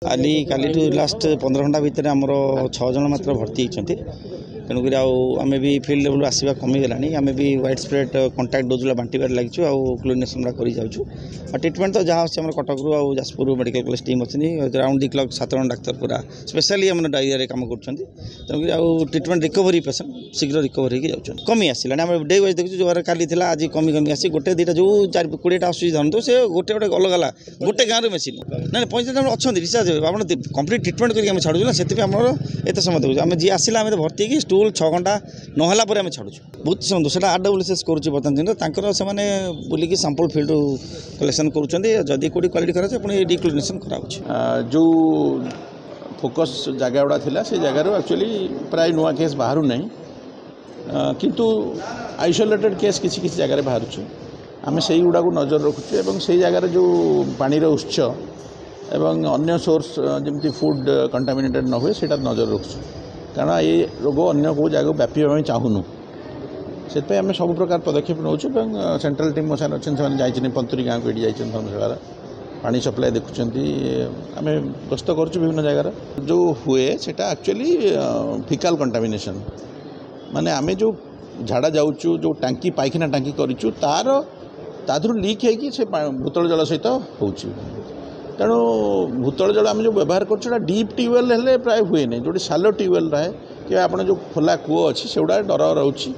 Kali Kali last 15 घंटा भितर आमर 6 जन मात्र भर्ती होती तेणुक आम भी फिल्ड लेवल आसवा कमीगला आम भी व्हाइट स्प्रेड कंटाक्ट डोज बांटार लगी क्लोरिनेसन कर जाऊँ ट्रिटमेंट तो जहाँ आम कटक आउ जाजपुर मेडिकल कॉलेज टीम अच्छी अराउंड 2 लाख 7 जन डाक्तर पूरा स्पेशली आम डायरिया काम कर तेणुक ट्रिटमेंट रिकवरी पेसेंट शीघ्र रिकवर हो कमी आसला आम डे वाइज देखु जो काली थी आज कमी कमी आसी गोटे दुटा जो 4-20टा आसूँ धरतु से गोटे गोटे अलग गला गोटे गाँव मेसीन ना 45 जन अच्छा रिचार्ज आप कम्प्लीट ट्रिटमेंट करके छाड़ू ना से एत समय देखो आम जी आसला आम भर्ती की स्टूल 6 घंटा नहला पर आम छाड़ू बहुत शुणु से RWS करुँच बर्तमान से बुलिकी सैंपल फिल्ड कलेक्शन करुँच कोटी क्वालिटी खराब पुणी डिक्लोरिनेशन करा जो फोकस जगह गुड़ा थिला से जगार एक्चुअली प्राय नुआ केस बाहर ना किंतु आइसोलेटेड केस किसी किसी जगह बाहर आम से गुड़ा को नजर रखुचे और से जगार जो पानी उत्स एवं अन्य सोर्स जमी फूड कंटामिनेटेड न हुए से नजर रखुचु कारण ये रोग अन्य को जगह व्यापी चाहूनु से आम सब प्रकार पदक्षेप नौ सेंट्रल टीम मसान अच्छे पंतुरी गाँव को ये धर्मशाला पानी सप्लाई देखुं आम गस्त कर विभिन्न जगार जो हुए सेटा एक्चुअली फिकाल कंटामिनेशन माने आम जो झाड़ा जाऊँ जो टांकी पाइखाना टांकी करूँ तार लीक हो भूतल जल सहित हो तेणु भूतल जल आम जो व्यवहार कर डीप ट्यूबवेल हेल्ले प्राय हुए नहीं जो सालो ट्यूबवेल रहे कि आप जो खोला कूओ अच्छी से गुड़ा डर रोचे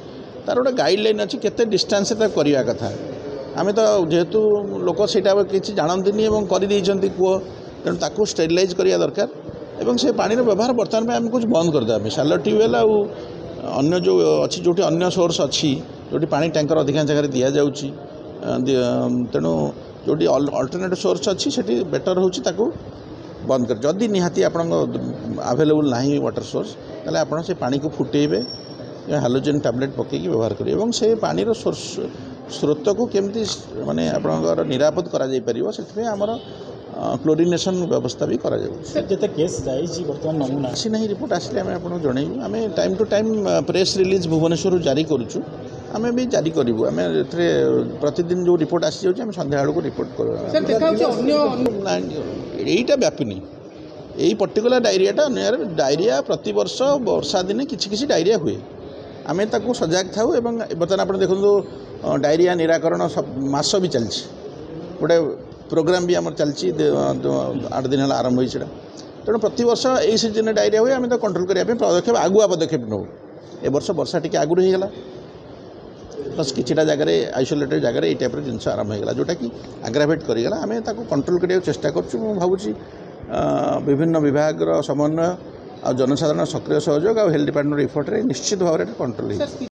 तार गोटे गाइडलाइन अच्छी केते डिस्टेंस करवा कथा आम तो जेहेतु लोक से किसी जानती कर कूओ तेणु ताकू स्टेरिलाइज करवा दरकार और से पानी व्यवहार बर्तमान आम कुछ बंद करदे सालो ट्यूबवेल अन्य जो अच्छी जो अन्य सोर्स अच्छी जो पानी टैंकर अधिकांश जगह दि जाऊँगी तेणु जो अल्टरनेटिव सोर्स अच्छी से बेटर होची ताकू बंद कर जदि निहाती आप अवेलेबल ना वाटर सोर्स ताले आप से पानी को फुटेबे हालोजेन टैबलेट पकईकि व्यवहार करेंगे और से पानीर सोर्स स्रोत को केमती माने आपणकर निरापद करा जाई परिबो से आमर क्लोरिनेशन व्यवस्था भी करा जाउ जते केस जाई बर्तमान नमूना आसी नहीं रिपोर्ट आसले आम आपको जनइबू आम time to time press release Bhubaneswar जारी करुचु आम भी जारी करूँ आम प्रतिदिन जो रिपोर्ट आसी जाऊँ आम संध्या को रिपोर्ट यहीटा व्यापिनी यही पर्टिकुलर डायरियाटा डायरिया प्रति वर्ष वर्षा दिने किसी डायरिया हुए आम ताकू सजग थाऊ एवं बर्तमान आप देखो डायरिया निराकरण मास भी चलती गोटे प्रोग्राम भी आम चलती 8 दिन है आरंभ होता तेणु प्रति वर्ष यही सीजन डायरिया हुए आम तो कंट्रोल करने पदक्षेप आगुआ पदक्षेप नौ ए वर्ष वर्षा टी आगुरी होगला प्लस किसी जगह आइसोलेटेड जगह ये टाइप जिन आरंभ होगा जोटा कि आग्रावेट करगला आम कंट्रोल करने चेष्टा करूँ भावुँ विभिन्न विभाग समन्वय आ जनसाधारण सक्रिय सहयोग और हेल्थ डिपार्टमेंट इफर्ट निश्चित भाव में कंट्रोल